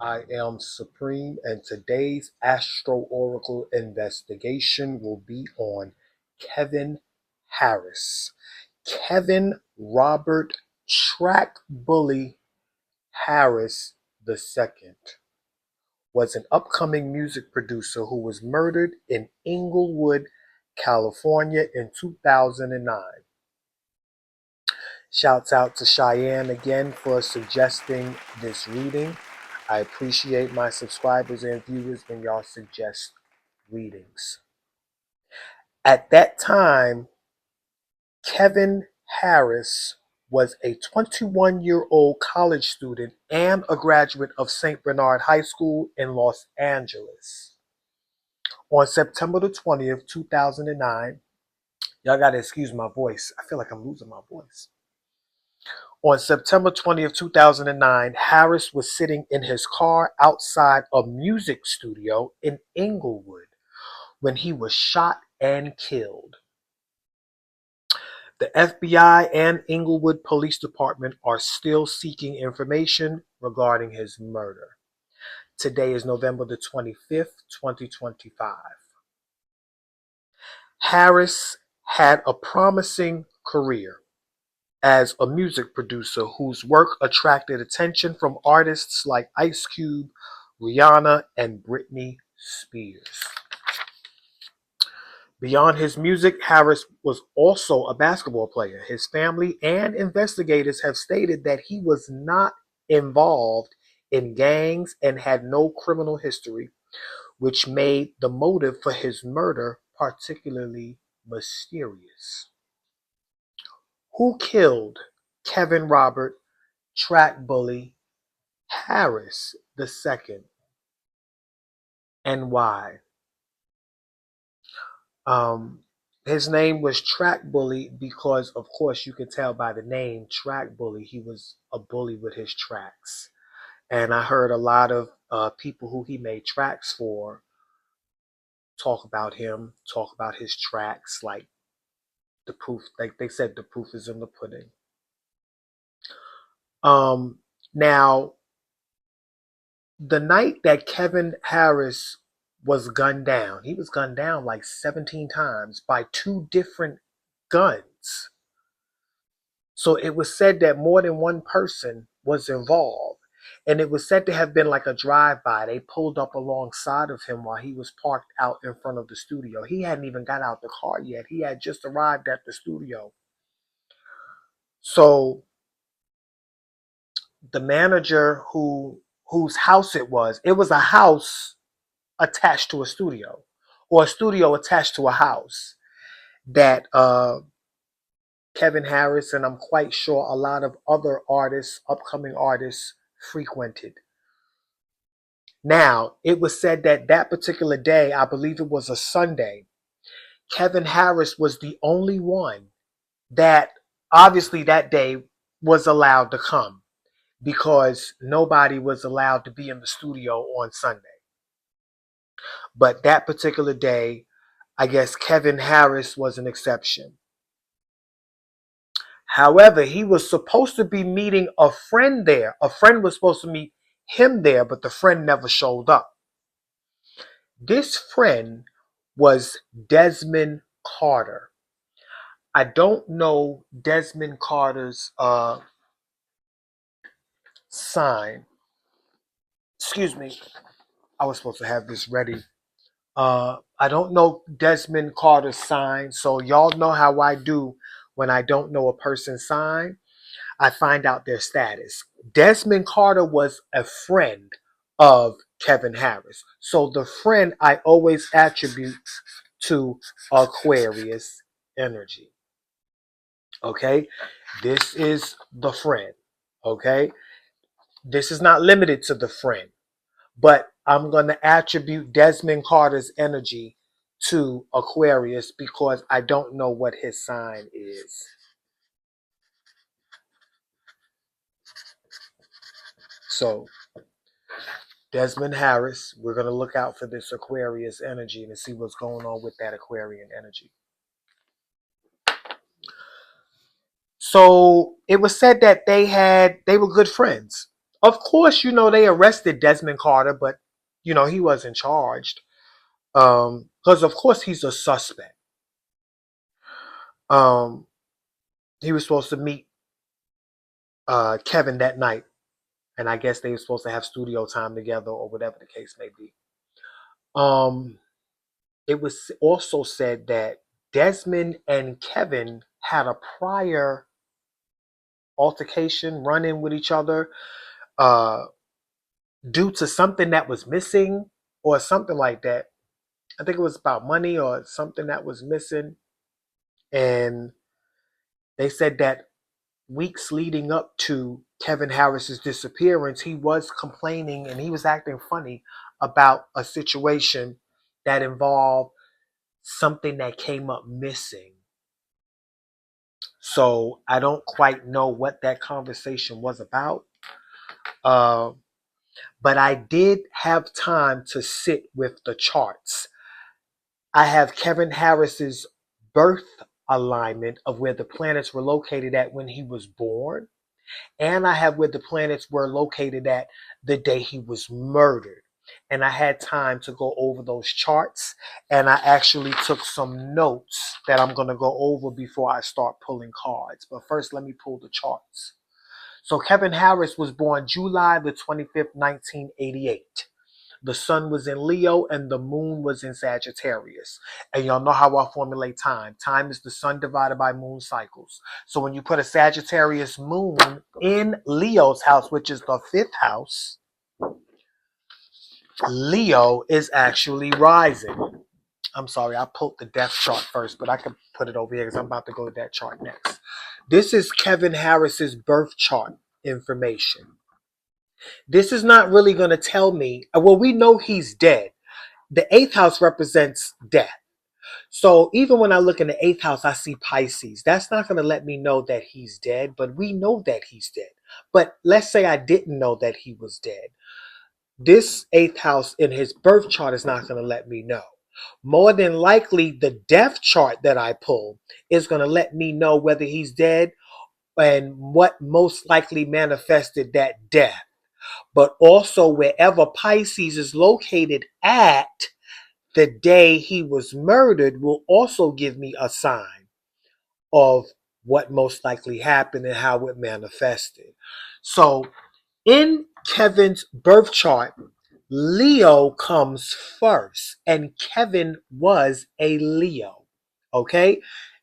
I am Supreme, and today's Astro Oracle investigation will be on Kevin Harris. Kevin Robert Track Bully Harris II was an upcoming music producer who was murdered in Inglewood, California in 2009. Shouts out to Cheyenne again for suggesting this reading. I appreciate my subscribers and viewers when y'all suggest readings. At that time, Kevin Harris was a 21-year-old college student and a graduate of St. Bernard High School in Los Angeles. On September the 20th, 2009, y'all gotta excuse my voice. I feel like I'm losing my voice. On September 20th, 2009, Harris was sitting in his car outside a music studio in Inglewood when he was shot and killed. The FBI and Inglewood Police Department are still seeking information regarding his murder. Today is November the 25th, 2025. Harris had a promising career as a music producer whose work attracted attention from artists like Ice Cube, Rihanna, and Britney Spears. Beyond his music, Harris was also a basketball player. His family and investigators have stated that he was not involved in gangs and had no criminal history, which made the motive for his murder particularly mysterious. Who killed Kevin Robert Track Bully Harris II and why? His name was Track Bully because, of course, you can tell by the name Track Bully, he was a bully with his tracks. And I heard a lot of people who he made tracks for talk about him, talk about his tracks, like the proof, like they said, the proof is in the pudding. Now, the night that Kevin Harris was gunned down, he was gunned down like 17 times by two different guns. So it was said that more than one person was involved. And it was said to have been like a drive-by. They pulled up alongside of him while he was parked out in front of the studio. He hadn't even got out the car yet. He had just arrived at the studio. So the manager whose house it was a house attached to a studio, or a studio attached to a house that Kevin Harris and I'm quite sure a lot of other artists, upcoming artists, frequented. Now, it was said that that particular day, I believe it was a Sunday, Kevin Harris was the only one that obviously that day was allowed to come because nobody was allowed to be in the studio on Sunday. But that particular day, I guess Kevin Harris was an exception. However, he was supposed to be meeting a friend there. A friend was supposed to meet him there, but the friend never showed up. This friend was Desmond Carter. I don't know Desmond Carter's sign. Excuse me. I was supposed to have this ready. I don't know Desmond Carter's sign, so y'all know how I do when I don't know a person's sign. I find out their status. Desmond Carter was a friend of Kevin Harris. So the friend I always attribute to Aquarius energy. Okay? This is the friend. Okay? This is not limited to the friend. But I'm going to attribute Desmond Carter's energy to Aquarius because I don't know what his sign is. So, Desmond Harris, we're going to look out for this Aquarius energy and see what's going on with that Aquarian energy. So, it was said that they were good friends. Of course, they arrested Desmond Carter, but he wasn't charged. Because of course he's a suspect. Um, he was supposed to meet Kevin that night, and I guess they were supposed to have studio time together or whatever the case may be. It was also said that Desmond and Kevin had a prior altercation, run-in with each other, uh, due to something that was missing or something like that. I think it was about money or something that was missing. And they said that weeks leading up to Kevin Harris's disappearance, he was complaining and he was acting funny about a situation that involved something that came up missing. So I don't quite know what that conversation was about. Uh, but I did have time to sit with the charts. I have Kevin Harris's birth alignment of where the planets were located at when he was born. And I have where the planets were located at the day he was murdered. And I had time to go over those charts. And I actually took some notes that I'm going to go over before I start pulling cards. But first, let me pull the charts. So Kevin Harris was born July the 25th, 1988. The sun was in Leo and the moon was in Sagittarius. And y'all know how I formulate time. Time is the sun divided by moon cycles. So when you put a Sagittarius moon in Leo's house, which is the 5th house, Leo is actually rising. I'm sorry, I pulled the death chart first, but I can put it over here because I'm about to go to that chart next. This is Kevin Harris's birth chart information. This is not really going to tell me, well, we know he's dead. The 8th house represents death. So even when I look in the 8th house, I see Pisces. That's not going to let me know that he's dead, but we know that he's dead. But let's say I didn't know that he was dead. This 8th house in his birth chart is not going to let me know. More than likely, the death chart that I pull is going to let me know whether he's dead and what most likely manifested that death. But also wherever Pisces is located at the day he was murdered will also give me a sign of what most likely happened and how it manifested. So in Kevin's birth chart, Leo comes first, and Kevin was a Leo. Okay?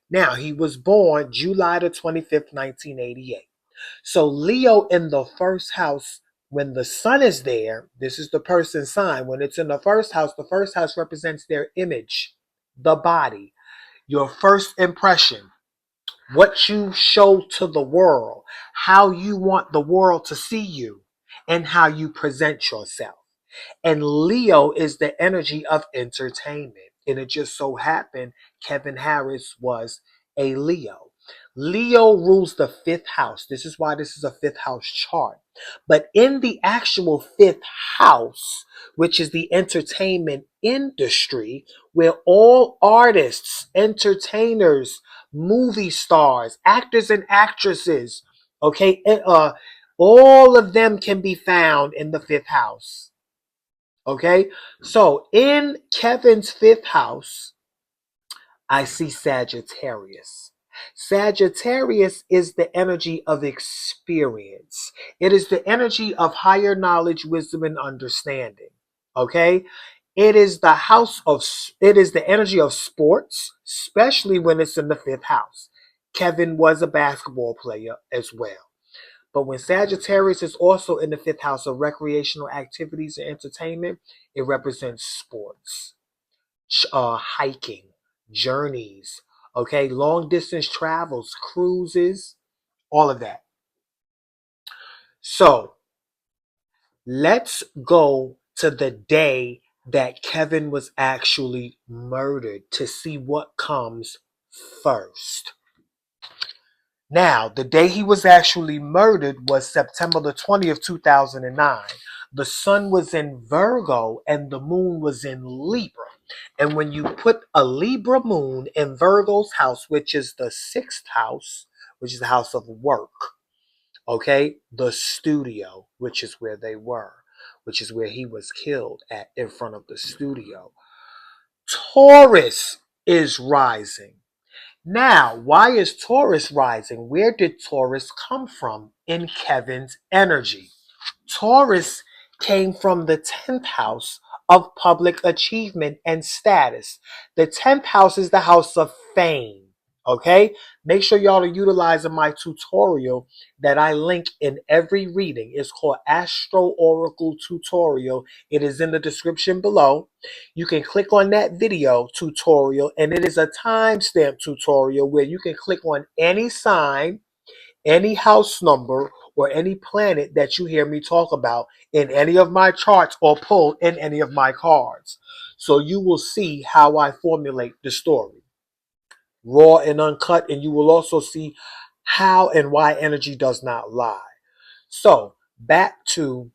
Now, he was born July the 25th, 1988. So Leo in the first house, when the sun is there, this is the person's sign. When it's in the first house represents their image, the body, your first impression, what you show to the world, how you want the world to see you, and how you present yourself. And Leo is the energy of entertainment. And it just so happened Kevin Harris was a Leo. Leo rules the 5th house. This is why this is a 5th house chart. But in the actual 5th house, which is the entertainment industry, where all artists, entertainers, movie stars, actors and actresses, okay, all of them can be found in the 5th house. Okay, so in Kevin's 5th house, I see Sagittarius. Sagittarius is the energy of experience. It is the energy of higher knowledge, wisdom, and understanding. Okay, it is the energy of sports, especially when it's in the 5th house. Kevin was a basketball player as well. But when Sagittarius is also in the 5th house of recreational activities and entertainment, it represents sports, hiking, journeys, okay, long distance travels, cruises, all of that. So let's go to the day that Kevin was actually murdered to see what comes first. Now, the day he was actually murdered was September the 20th, 2009. The sun was in Virgo and the moon was in Libra. And when you put a Libra moon in Virgo's house, which is the 6th house, which is the house of work, Okay, the studio, which is where they were, which is where he was killed at, in front of the studio. Taurus is rising. Now, why is Taurus rising? Where did Taurus come from in Kevin's energy? Taurus came from the 10th house of public achievement and status. The 10th house is the house of fame. Okay? Make sure y'all are utilizing my tutorial that I link in every reading. It's called Astro Oracle Tutorial. It is in the description below. You can click on that video tutorial, and it is a timestamp tutorial where you can click on any sign, any house number, or any planet that you hear me talk about in any of my charts or pull in any of my cards. So you will see how I formulate the story, raw and uncut, and you will also see how and why energy does not lie. So back to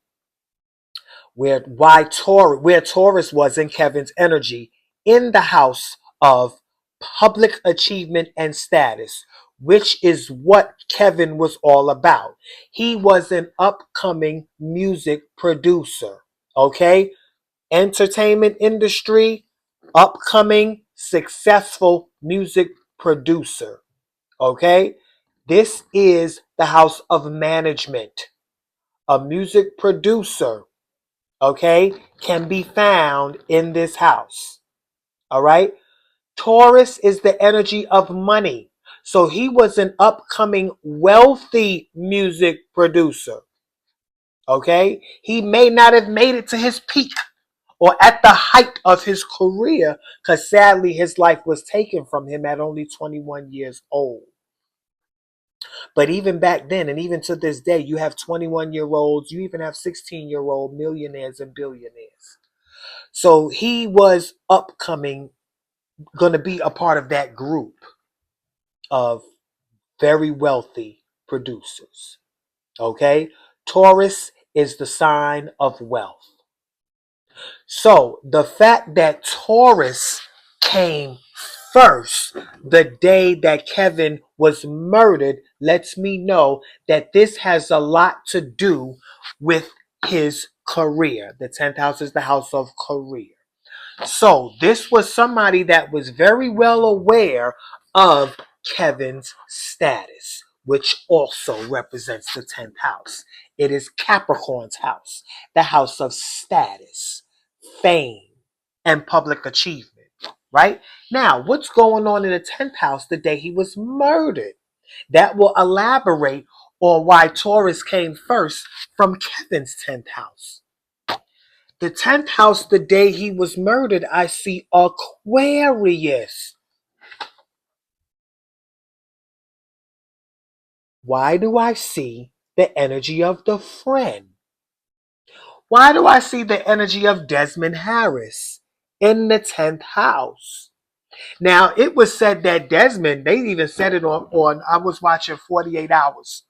where Taurus was in Kevin's energy, in the house of public achievement and status, which is what Kevin was all about. He was an upcoming music producer, okay? Entertainment industry, upcoming successful music producer, okay? This is the house of management. A music producer, okay, can be found in this house. All right. Taurus is the energy of money. So he was an upcoming wealthy music producer. Okay. He may not have made it to his peak or at the height of his career because sadly his life was taken from him at only 21 years old. But even back then, and even to this day, you have 21-year-olds, you even have 16-year-old millionaires and billionaires. So he was upcoming, going to be a part of that group of very wealthy producers. Okay? Taurus is the sign of wealth. So the fact that Taurus came first the day that Kevin was murdered lets me know that this has a lot to do with his career. The 10th house is the house of career. So this was somebody that was very well aware of Kevin's status, which also represents the 10th house. It is Capricorn's house, the house of status, fame, and public achievement. Right? Now, what's going on in the 10th house the day he was murdered? That will elaborate on why Taurus came first from Kevin's 10th house. The 10th house, the day he was murdered, I see Aquarius. Why do I see the energy of the friend? Why do I see the energy of Desmond Harris in the 10th house? Now, it was said that Desmond, they even said it on I was watching 48 Hours.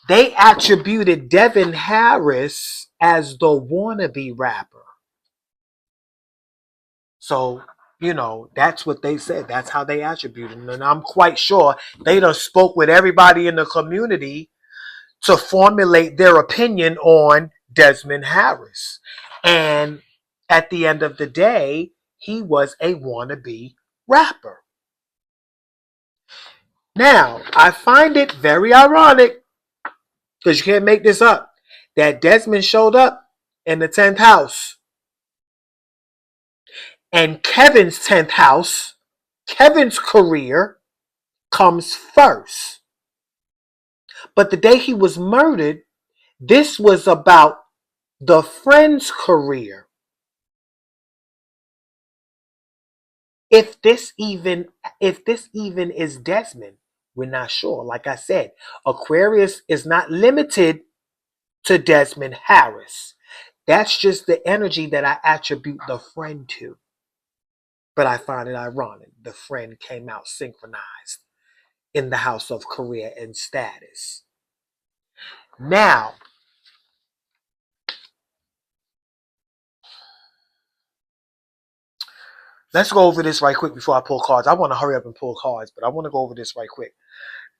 They attributed Devin Harris as the wannabe rapper. So, that's what they said. That's how they attributed him. And I'm quite sure they done spoke with everybody in the community to formulate their opinion on Desmond Harris. And at the end of the day, he was a wannabe rapper. Now, I find it very ironic, because you can't make this up, that Desmond showed up in the 10th house. And Kevin's 10th house, Kevin's career, comes first. But the day he was murdered, this was about the friend's career. If this even is Desmond, we're not sure. Like I said, Aquarius is not limited to Desmond Harris. That's just the energy that I attribute the friend to. But I find it ironic. The friend came out synchronized in the house of career and status. Now, let's go over this right quick before I pull cards. I want to hurry up and pull cards, but I want to go over this right quick.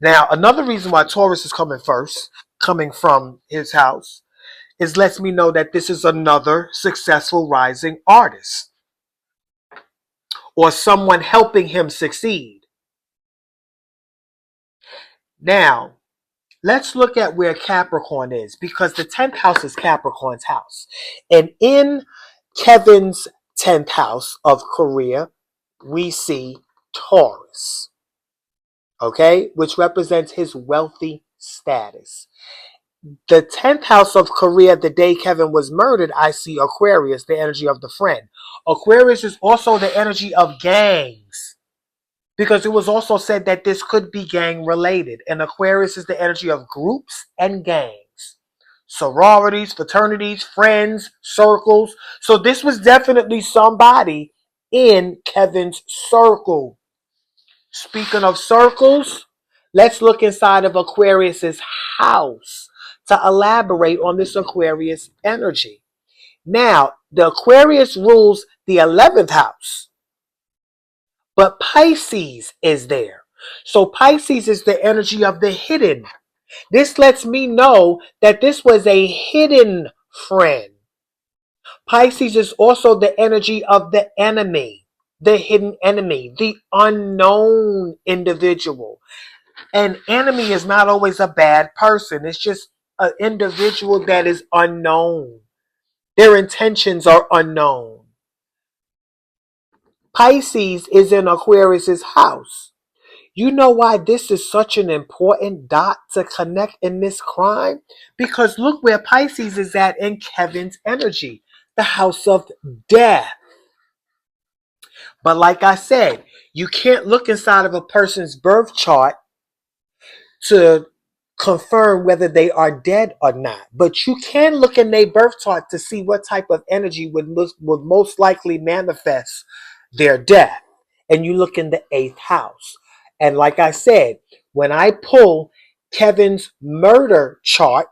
Now, another reason why Taurus is coming first, coming from his house, is lets me know that this is another successful rising artist or someone helping him succeed. Now, let's look at where Capricorn is, because the 10th house is Capricorn's house. And in Kevin's 10th house of career, we see Taurus, okay, which represents his wealthy status. The 10th house of career, the day Kevin was murdered, I see Aquarius, the energy of the friend. Aquarius is also the energy of gangs, because it was also said that this could be gang related. And Aquarius is the energy of groups and gangs, sororities, fraternities, friends, circles. So this was definitely somebody in Kevin's circle. Speaking of circles, let's look inside of Aquarius's house to elaborate on this Aquarius energy. Now, the Aquarius rules the 11th house, but Pisces is there. So Pisces is the energy of the hidden. This lets me know that this was a hidden friend. Pisces is also the energy of the enemy, the hidden enemy, the unknown individual. An enemy is not always a bad person. It's just an individual that is unknown. Their intentions are unknown. Pisces is in Aquarius's house. You know why this is such an important dot to connect in this crime? Because look where Pisces is at in Kevin's energy, the house of death. But like I said, you can't look inside of a person's birth chart to confirm whether they are dead or not. But you can look in their birth chart to see what type of energy would most likely manifest their death. And you look in the 8th house. And like I said, when I pull Kevin's murder chart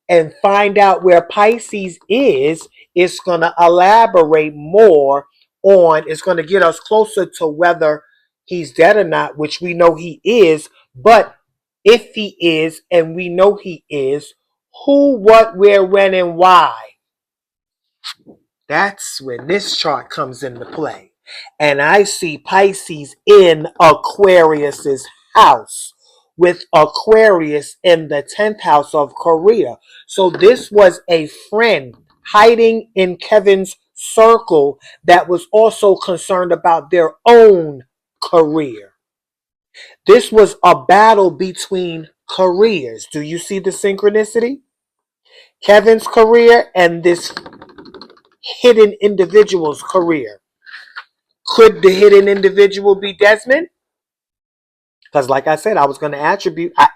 and find out where Pisces is, it's going to elaborate more on, it's going to get us closer to whether he's dead or not, which we know he is. But if he is, and we know he is, who, what, where, when, and why? That's when this chart comes into play. And I see Pisces in Aquarius's house, with Aquarius in the 10th house of career. So this was a friend hiding in Kevin's circle that was also concerned about their own career. This was a battle between careers. Do you see the synchronicity? Kevin's career and this hidden individual's career. Could the hidden individual be Desmond? Because like I said, I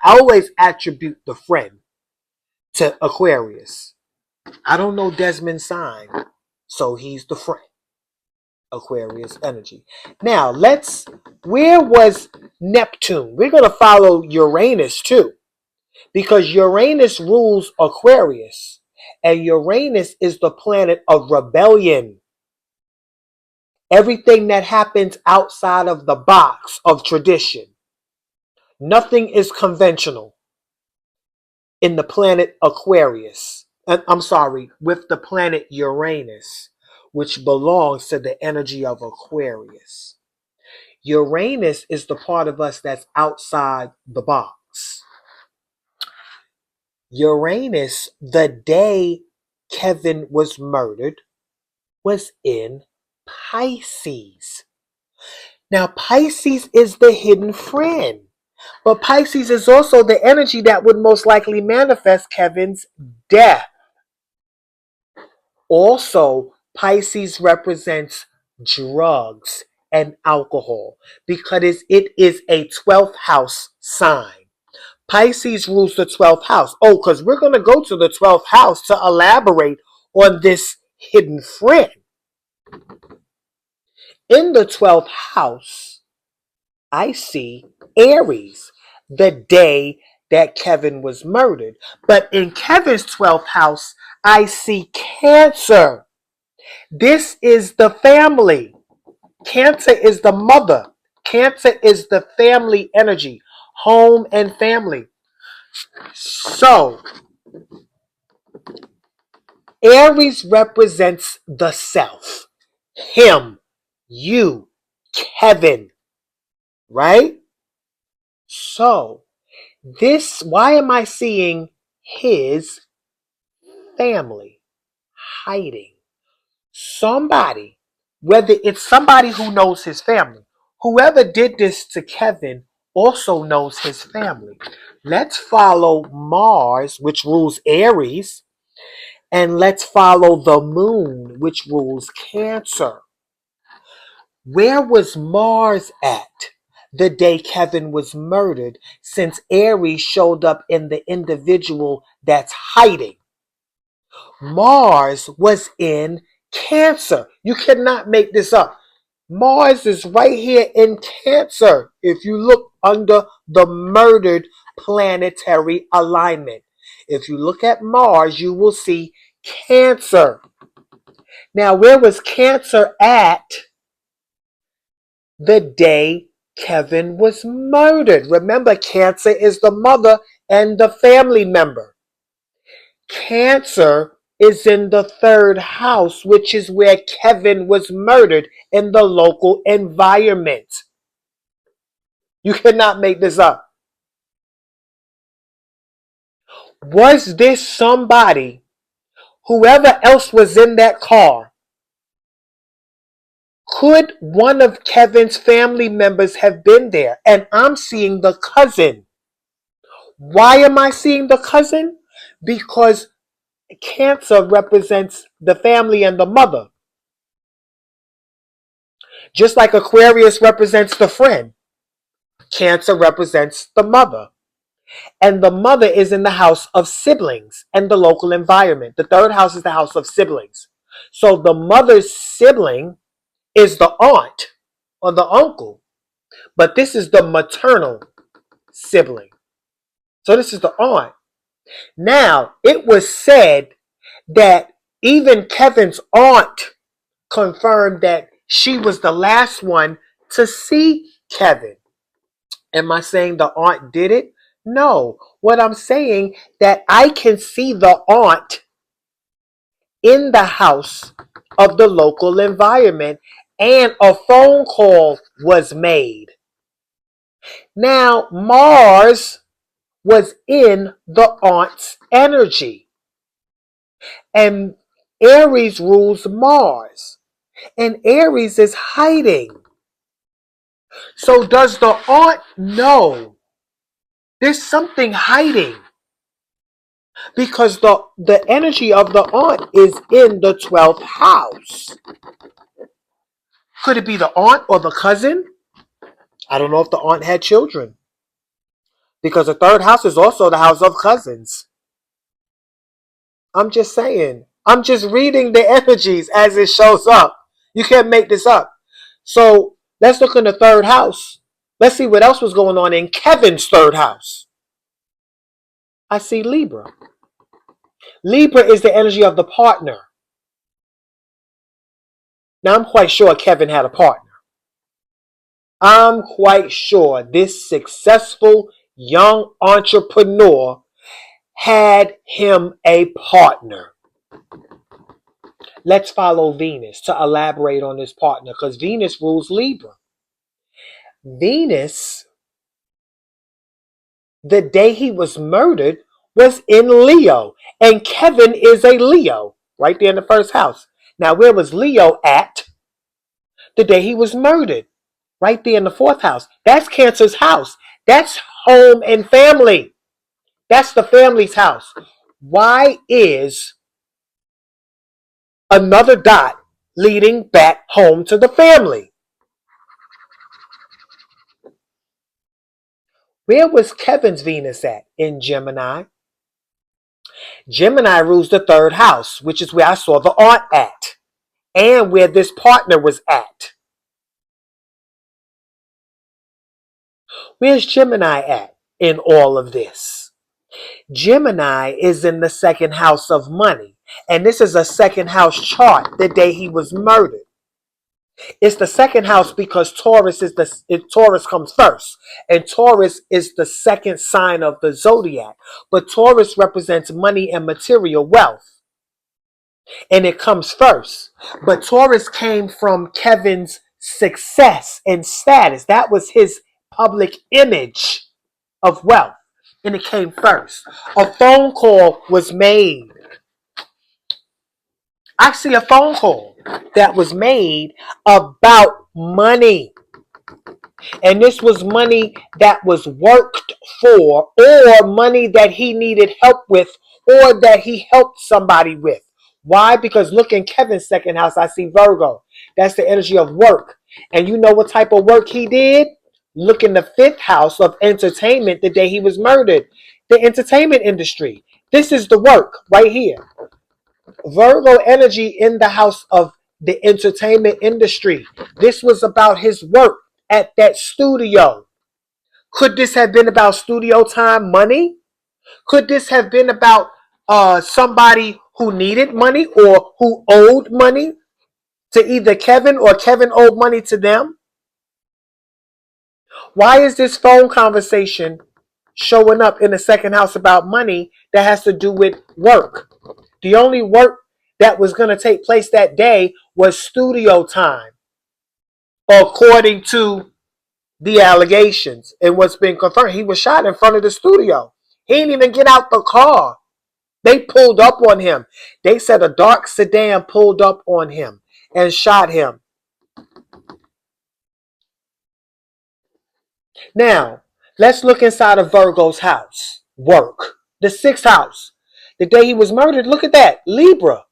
always attribute the friend to Aquarius. I don't know Desmond's sign, so he's the friend. Aquarius energy. Now, where was Neptune? We're going to follow Uranus too, because Uranus rules Aquarius, and Uranus is the planet of rebellion. Everything that happens outside of the box of tradition. Nothing is conventional in the planet Aquarius. I'm sorry, with the planet Uranus, which belongs to the energy of Aquarius. Uranus is the part of us that's outside the box. Uranus, the day Kevin was murdered, was in Pisces. Now, Pisces is the hidden friend. But Pisces is also the energy that would most likely manifest Kevin's death. Also, Pisces represents drugs and alcohol because it is a 12th house sign. Pisces rules the 12th house. Oh, because we're going to go to the 12th house to elaborate on this hidden friend. In the 12th house, I see Aries, the day that Kevin was murdered. But in Kevin's 12th house, I see Cancer. This is the family. Cancer is the mother. Cancer is the family energy. home and family. So, Aries represents the self. Him, you, Kevin, right? So, why am I seeing his family hiding? Somebody, whether it's somebody who knows his family, whoever did this to Kevin also knows his family. Let's follow Mars, which rules Aries, and let's follow the moon, which rules Cancer. Where was Mars at the day Kevin was murdered, since Aries showed up in the individual that's hiding? Mars was in Cancer. You cannot make this up. Mars is right here in Cancer if you look under the murdered planetary alignment. If you look at Mars, you will see Cancer. Now, where was Cancer at the day Kevin was murdered? Remember, Cancer is the mother and the family member. Cancer is in the third house, which is where Kevin was murdered, in the local environment. You cannot make this up. Was this somebody, whoever else was in that car, could one of Kevin's family members have been there? And I'm seeing the cousin. Why am I seeing the cousin? Because Cancer represents the family and the mother. Just like Aquarius represents the friend, Cancer represents the mother. And the mother is in the house of siblings and the local environment. The third house is the house of siblings. So the mother's sibling is the aunt or the uncle. But this is the maternal sibling. So this is the aunt. Now, it was said that even Kevin's aunt confirmed that she was the last one to see Kevin. Am I saying the aunt did it? No. What I'm saying, that I can see the aunt in the house of the local environment, and a phone call was made. Now, Mars was in the aunt's energy, and Aries rules Mars, and Aries is hiding. So does the aunt know there's something hiding? Because the energy of the aunt is in the 12th house. Could it be the aunt or the cousin? I don't know if the aunt had children. Because the third house is also the house of cousins. I'm just saying. I'm just reading the energies as it shows up. You can't make this up. So let's look in the third house. Let's see what else was going on in Kevin's third house. I see Libra. Libra is the energy of the partner. Now, I'm quite sure Kevin had a partner. I'm quite sure this successful young entrepreneur had him a partner. Let's follow Venus to elaborate on this partner, because Venus rules Libra. Venus, the day he was murdered, was in Leo, and Kevin is a Leo, right there in the first house. Now, where was Leo at the day he was murdered? Right there in the fourth house. That's Cancer's house. That's home and family. That's the family's house. Why is another dot leading back home to the family? Where was Kevin's Venus at? In Gemini. Gemini rules the third house, which is where I saw the aunt at, and where this partner was at. Where's Gemini at in all of this? Gemini is in the second house of money, and this is a second house chart the day he was murdered. It's the second house because Taurus comes first, and Taurus is the second sign of the zodiac. But Taurus represents money and material wealth, and it comes first. But Taurus came from Kevin's success and status. That was his public image of wealth, and it came first. A phone call was made. I see a phone call that was made about money. And this was money that was worked for, or money that he needed help with, or that he helped somebody with. Why? Because look in Kevin's second house, I see Virgo. That's the energy of work. And you know what type of work he did? Look in the fifth house of entertainment the day he was murdered. The entertainment industry. This is the work right here. Virgo energy in the house of the entertainment industry. This was about his work at that studio. Could this have been about studio time money? Could this have been about somebody who needed money or who owed money to either Kevin or Kevin owed money to them? Why is this phone conversation showing up in the second house about money that has to do with work? The only work that was going to take place that day was studio time, according to the allegations and what's been confirmed. He was shot in front of the studio. He didn't even get out the car. They pulled up on him. They said a dark sedan pulled up on him and shot him. Now, let's look inside of Virgo's house. Work. The sixth house. The day he was murdered, look at that. Libra.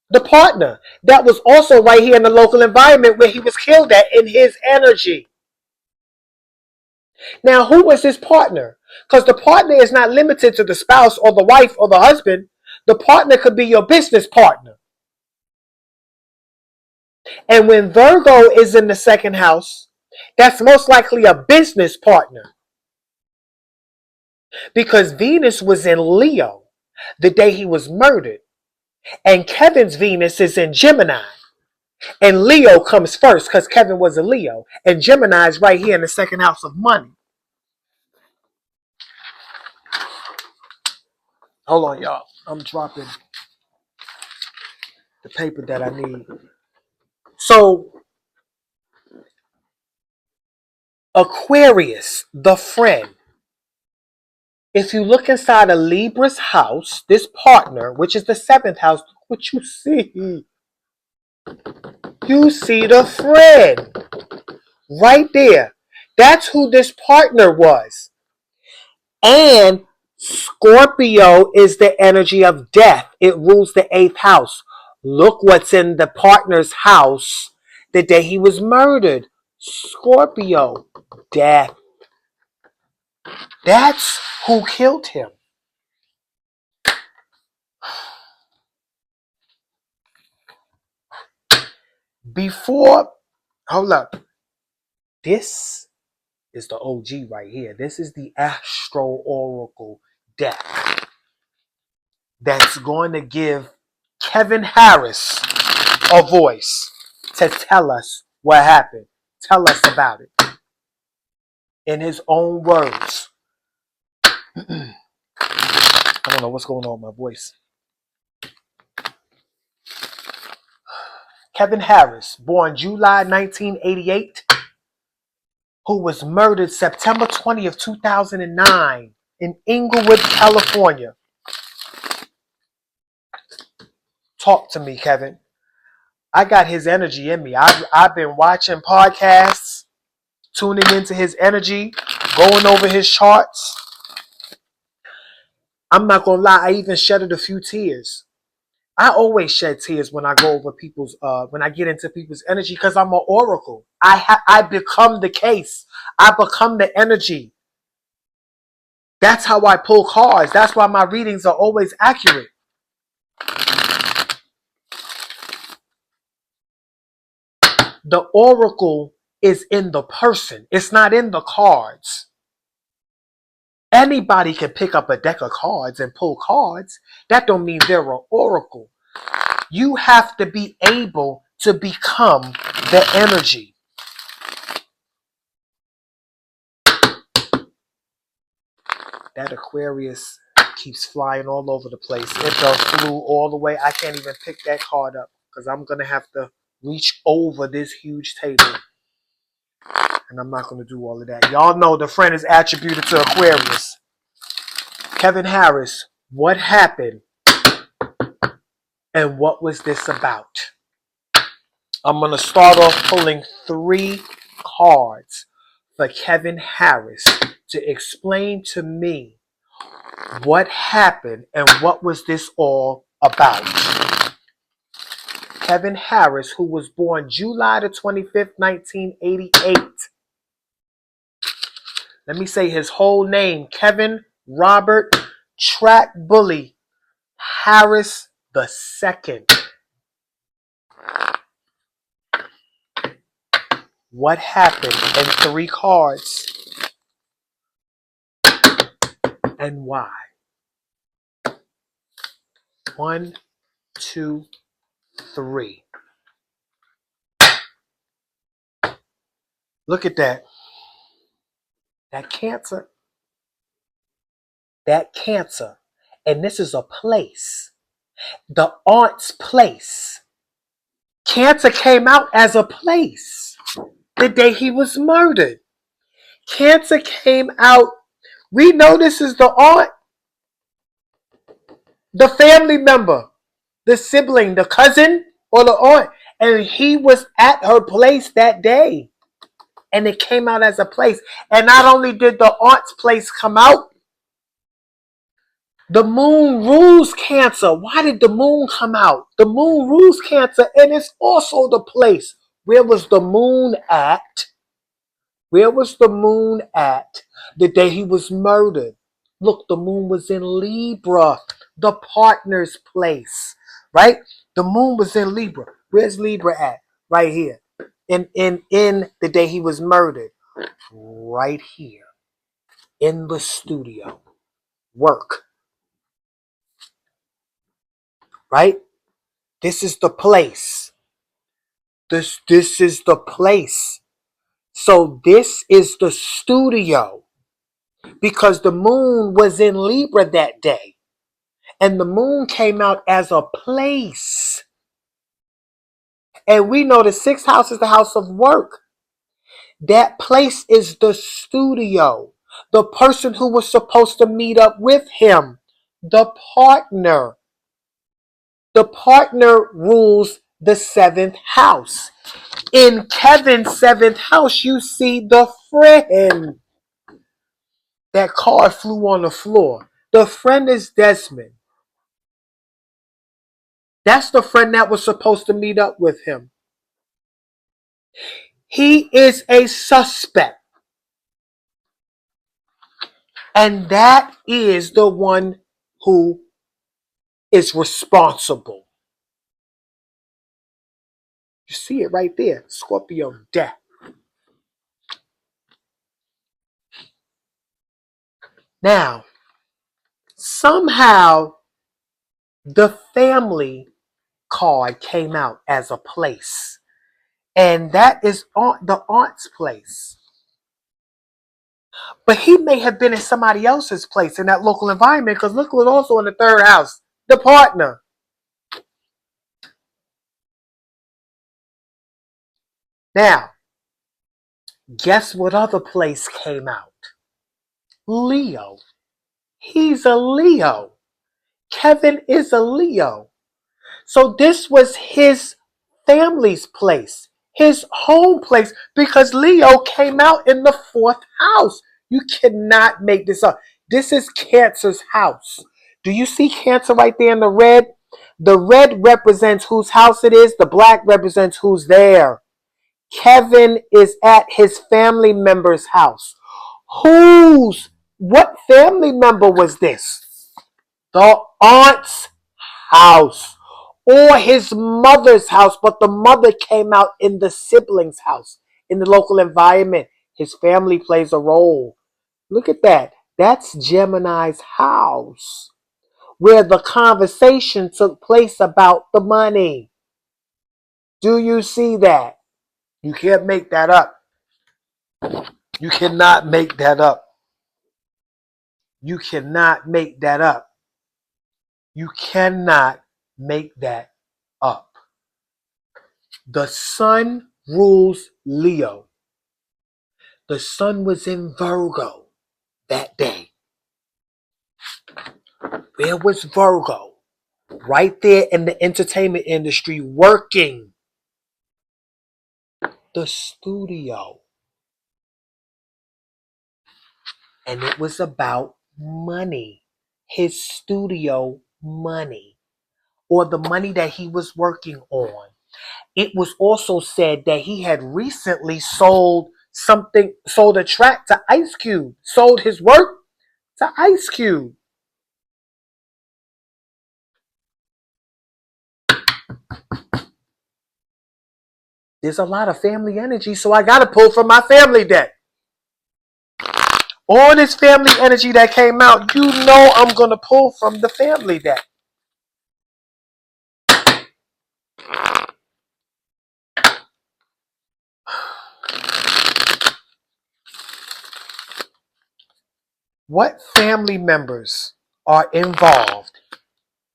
The partner. That was also right here in the local environment where he was killed at in his energy. Now, who was his partner? Because the partner is not limited to the spouse or the wife or the husband. The partner could be your business partner. And when Virgo is in the second house, that's most likely a business partner. Because Venus was in Leo the day he was murdered. And Kevin's Venus is in Gemini. And Leo comes first because Kevin was a Leo. And Gemini is right here in the second house of money. Hold on, y'all. I'm dropping the paper that I need. So, Aquarius, the friend. If you look inside a Libra's house, this partner, which is the seventh house, what you see? You see the friend right there. That's who this partner was. And Scorpio is the energy of death. It rules the eighth house. Look what's in the partner's house the day he was murdered. Scorpio, death. That's who killed him. Before, hold up. This is the OG right here. This is the Astro Oracle deck that's going to give Kevin Harris a voice to tell us what happened. Tell us about it in his own words. I don't know what's going on with my voice. Kevin Harris, born July 1988, who was murdered September 20th, 2009 in Inglewood, California. Talk to me, Kevin. I got his energy in me. I've been watching podcasts, tuning into his energy, going over his charts. I'm not going to lie, I even shedded a few tears. I always shed tears when I go over people's, when I get into people's energy because I'm an oracle. I become the case. I become the energy. That's how I pull cards. That's why my readings are always accurate. The oracle is in the person. It's not in the cards. Anybody can pick up a deck of cards and pull cards. That don't mean they're an oracle. You have to be able to become the energy. That Aquarius keeps flying all over the place. It flew all the way. I can't even pick that card up because I'm going to have to reach over this huge table. And I'm not going to do all of that. Y'all know the friend is attributed to Aquarius. Kevin Harris, what happened? And what was this about? I'm going to start off pulling 3 cards for Kevin Harris to explain to me what happened and what was this all about. Kevin Harris, who was born July the 25th, 1988. Let me say his whole name. Kevin Robert Track Bully Harris II. What happened in 3 cards and why? 1, 2, 3. Look at that. That Cancer. That Cancer. And this is a place. The aunt's place. Cancer came out as a place the day he was murdered. Cancer came out. We know this is the aunt, the family member, the sibling, the cousin, or the aunt. And he was at her place that day. And it came out as a place. And not only did the aunt's place come out, the moon rules Cancer. Why did the moon come out? The moon rules Cancer, and it's also the place. Where was the moon at? Where was the moon at the day he was murdered? Look, the moon was in Libra, the partner's place, right? The moon was in Libra. Where's Libra at? Right here. In the day he was murdered. Right here. In the studio. Work. Right? This is the place. This is the place. So this is the studio. Because the moon was in Libra that day. And the moon came out as a place. And we know the 6th house is the house of work. That place is the studio. The person who was supposed to meet up with him. The partner. The partner rules the 7th house. In Kevin's 7th house, you see the friend. That card flew on the floor. The friend is Desmond. That's the friend that was supposed to meet up with him. He is a suspect. And that is the one who is responsible. You see it right there. Scorpio death. Now, somehow the family card came out as a place. And that is the aunt's place. But he may have been in somebody else's place in that local environment because look what's also in the 3rd house. The partner. Now, guess what other place came out? Leo. He's a Leo. Kevin is a Leo. So this was his family's place, his home place, because Leo came out in the 4th house. You cannot make this up. This is Cancer's house. Do you see Cancer right there in the red? The red represents whose house it is. The black represents who's there. Kevin is at his family member's house. What family member was this? The aunt's house or his mother's house, but the mother came out in the sibling's house in the local environment. His family plays a role. Look at that. That's Gemini's house where the conversation took place about the money. Do you see that? You can't make that up. You cannot make that up. You cannot make that up. You cannot make that up. The sun rules Leo. The sun was in Virgo that day. Where was Virgo? Right there in the entertainment industry working the studio. And it was about money. His studio money. Or the money that he was working on. It was also said that he had recently sold a track to Ice Cube, sold his work to Ice Cube. There's a lot of family energy, so I got to pull from my family deck. All this family energy that came out, you know I'm going to pull from the family deck. What family members are involved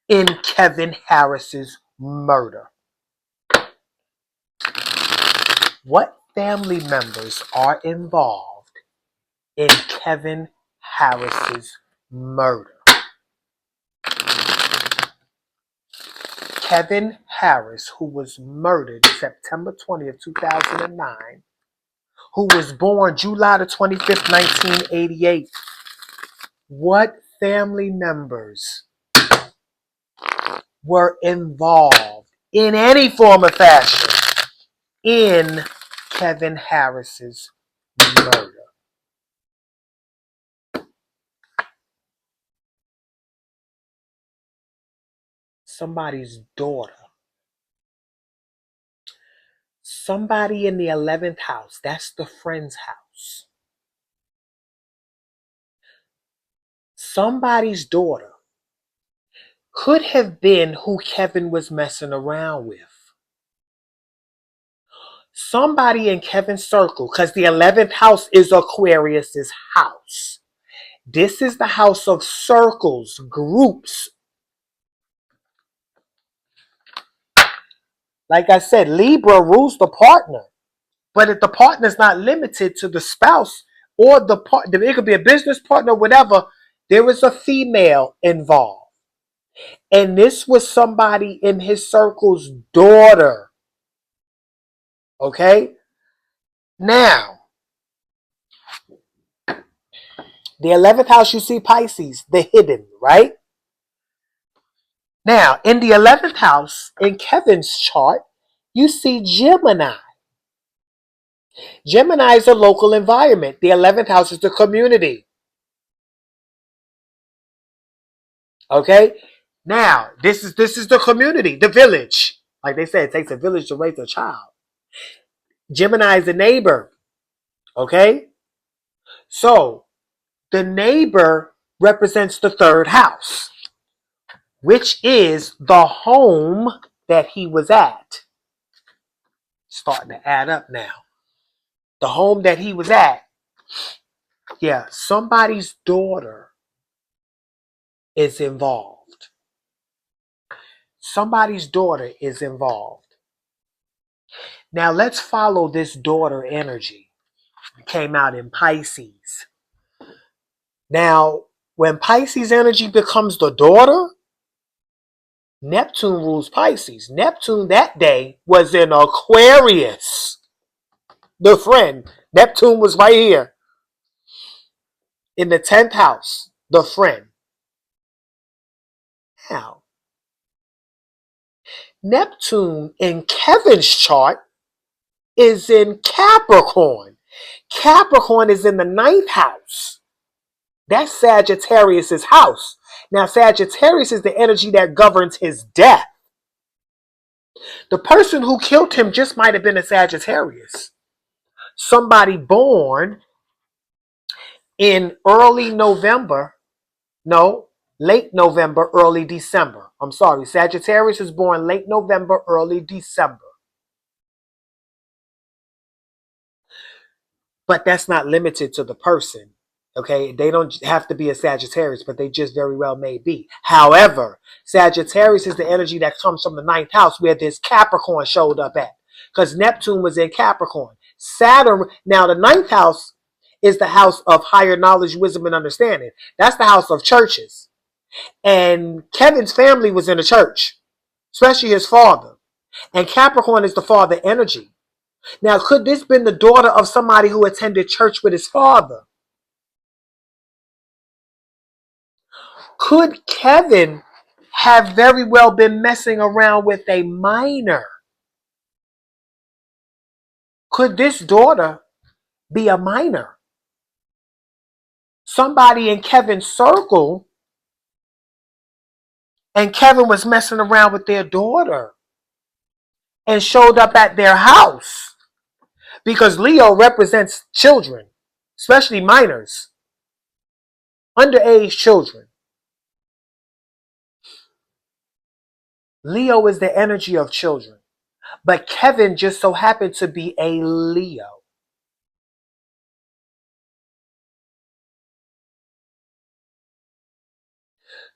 in Kevin Harris's murder? What family members are involved in Kevin Harris's murder? Kevin Harris, who was murdered September 20th, 2009, who was born July the 25th, 1988. What family members were involved in any form of fashion in Kevin Harris's murder? Somebody's daughter. Somebody in the 11th house. That's the friend's house. Somebody's daughter could have been who Kevin was messing around with. Somebody in Kevin's circle, because the 11th house is Aquarius's house. This is the house of circles, groups. Like I said, Libra rules the partner. But if the partner is not limited to the spouse or the partner, it could be a business partner, whatever, there was a female involved. And this was somebody in his circle's daughter. Okay? Now, the 11th house, you see Pisces, the hidden, right? Now, in the 11th house, in Kevin's chart, you see Gemini. Gemini is a local environment. The 11th house is the community. Okay? Now, this is the community, the village. Like they say, it takes a village to raise a child. Gemini is the neighbor. Okay? So, the neighbor represents the third house, which is the home that he was at. Starting to add up now. The home that he was at. Yeah, somebody's daughter is involved. Somebody's daughter is involved. Now let's follow this daughter energy. It came out in Pisces. Now, when Pisces energy becomes the daughter, Neptune rules Pisces. Neptune that day was in Aquarius. The friend. Neptune was right here. In the 10th house. The friend. Now, Neptune in Kevin's chart is in Capricorn. Capricorn is in the 9th house. That's Sagittarius's house. Now, Sagittarius is the energy that governs his death. The person who killed him just might have been a Sagittarius. Somebody born in early November. No, late November, early December. I'm sorry. Sagittarius is born late November, early December. But that's not limited to the person. Okay, they don't have to be a Sagittarius, but they just very well may be. However, Sagittarius is the energy that comes from the ninth house where this Capricorn showed up at. Because Neptune was in Capricorn. Saturn, now the ninth house is the house of higher knowledge, wisdom, and understanding. That's the house of churches. And Kevin's family was in a church, especially his father. And Capricorn is the father energy. Now, could this been the daughter of somebody who attended church with his father? Could Kevin have very well been messing around with a minor? Could this daughter be a minor? Somebody in Kevin's circle, and Kevin was messing around with their daughter and showed up at their house, because Leo represents children, especially minors, underage children. Leo is the energy of children, but Kevin just so happened to be a Leo.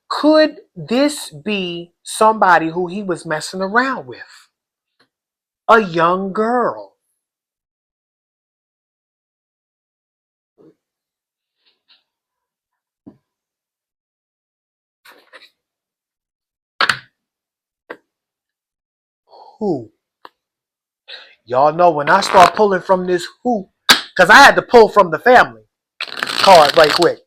Could this be somebody who he was messing around with? A young girl. Who? Y'all know when I start pulling from this who, because I had to pull from the family card right quick.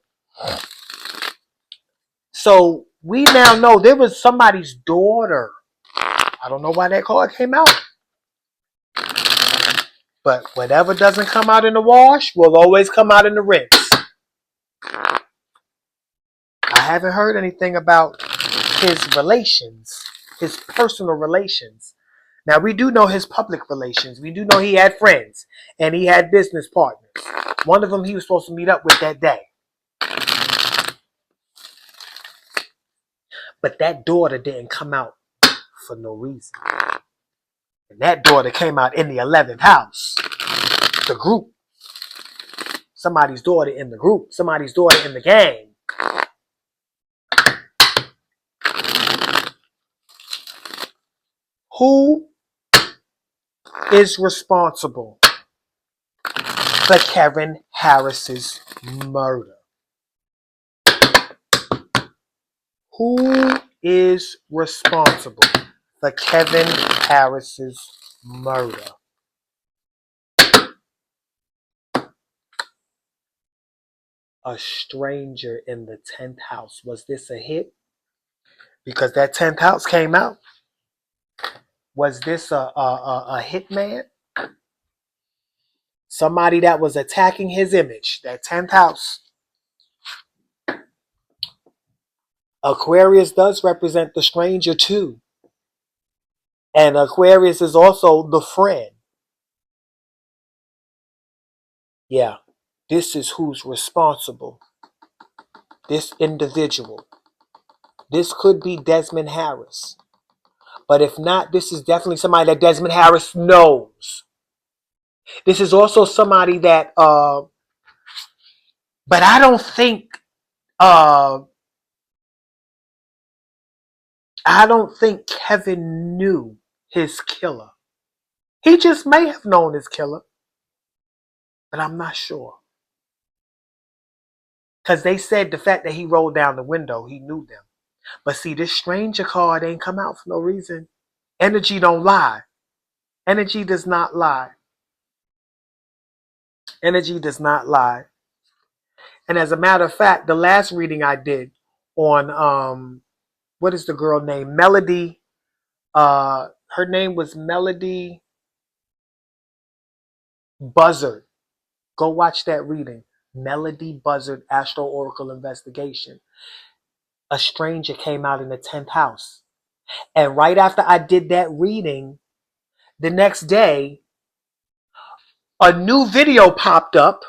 So we now know there was somebody's daughter. I don't know why that card came out. But whatever doesn't come out in the wash will always come out in the rinse. I haven't heard anything about his relations, his personal relations. Now, we do know his public relations. We do know he had friends and he had business partners. One of them he was supposed to meet up with that day. But that daughter didn't come out for no reason. And that daughter came out in the 11th house. The group. Somebody's daughter in the group. Somebody's daughter in the gang. Who is responsible for Kevin Harris's murder? Who is responsible for Kevin Harris's murder? A stranger in the 10th house. Was this a hit? Because that 10th house came out. Was this a hitman? Somebody that was attacking his image. That 10th house. Aquarius does represent the stranger too. And Aquarius is also the friend. Yeah, this is who's responsible. This individual. This could be Desmond Harris. But if not, this is definitely somebody that Desmond Harris knows. This is also somebody that, but I don't think Kevin knew his killer. He just may have known his killer, but I'm not sure. Because they said the fact that he rolled down the window, he knew them. But see, this stranger card ain't come out for no reason. Energy don't lie. Energy does not lie. Energy does not lie. And as a matter of fact, the last reading I did on what is the girl name? Melody. Her name was Melody Buzzard. Go watch that reading. Melody Buzzard, Astro Oracle Investigation. A stranger came out in the 10th house. And right after I did that reading, the next day, a new video popped up,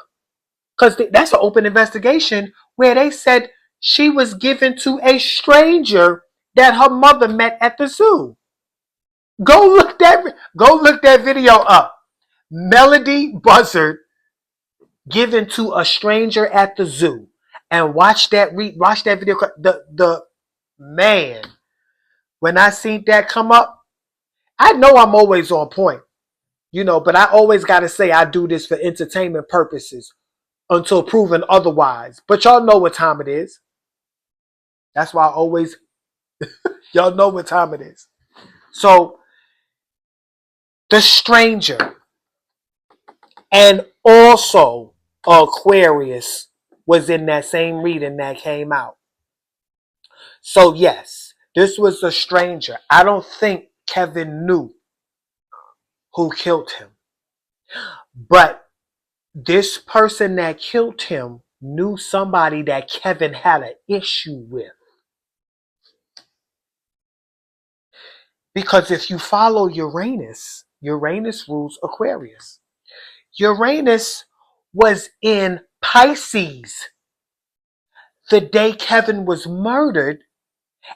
because that's an open investigation, where they said she was given to a stranger that her mother met at the zoo. Go look that video up. Melody Buzzard given to a stranger at the zoo and watch that video. The man, when I seen that come up, I know I'm always on point, but I always got to say I do this for entertainment purposes until proven otherwise. But y'all know what time it is. That's why y'all know what time it is. So, the stranger and also Aquarius was in that same reading that came out. So, yes, this was a stranger. I don't think Kevin knew who killed him. But this person that killed him knew somebody that Kevin had an issue with. Because if you follow Uranus rules Aquarius. Uranus was in Pisces the day Kevin was murdered,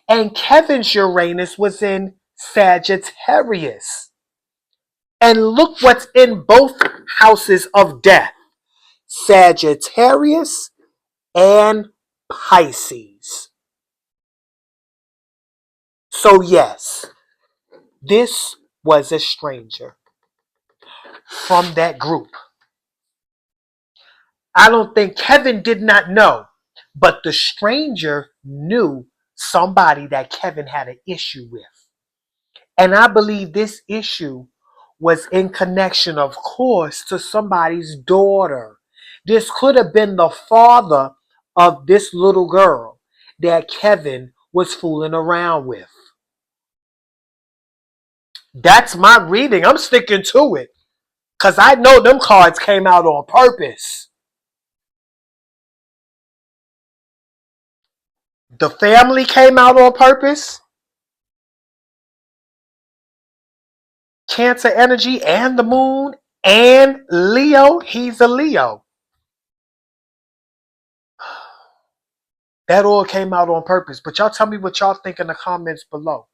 and Kevin's Uranus was in Sagittarius. And look what's in both houses of death: Sagittarius and Pisces. So, yes, this was a stranger from that group. I don't think Kevin did not know, but the stranger knew somebody that Kevin had an issue with. And I believe this issue was in connection, of course, to somebody's daughter. This could have been the father of this little girl that Kevin was fooling around with. That's my reading. I'm sticking to it because I know them cards came out on purpose. The family came out on purpose. Cancer energy and the moon and Leo. He's a Leo. That all came out on purpose. But y'all tell me what y'all think in the comments below.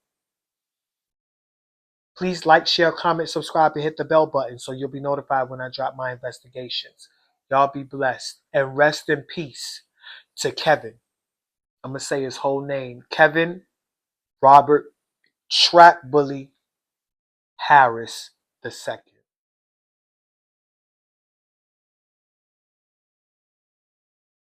Please like, share, comment, subscribe, and hit the bell button so you'll be notified when I drop my investigations. Y'all be blessed. And rest in peace to Kevin. I'm going to say his whole name. Kevin Robert Track Bully Harris II.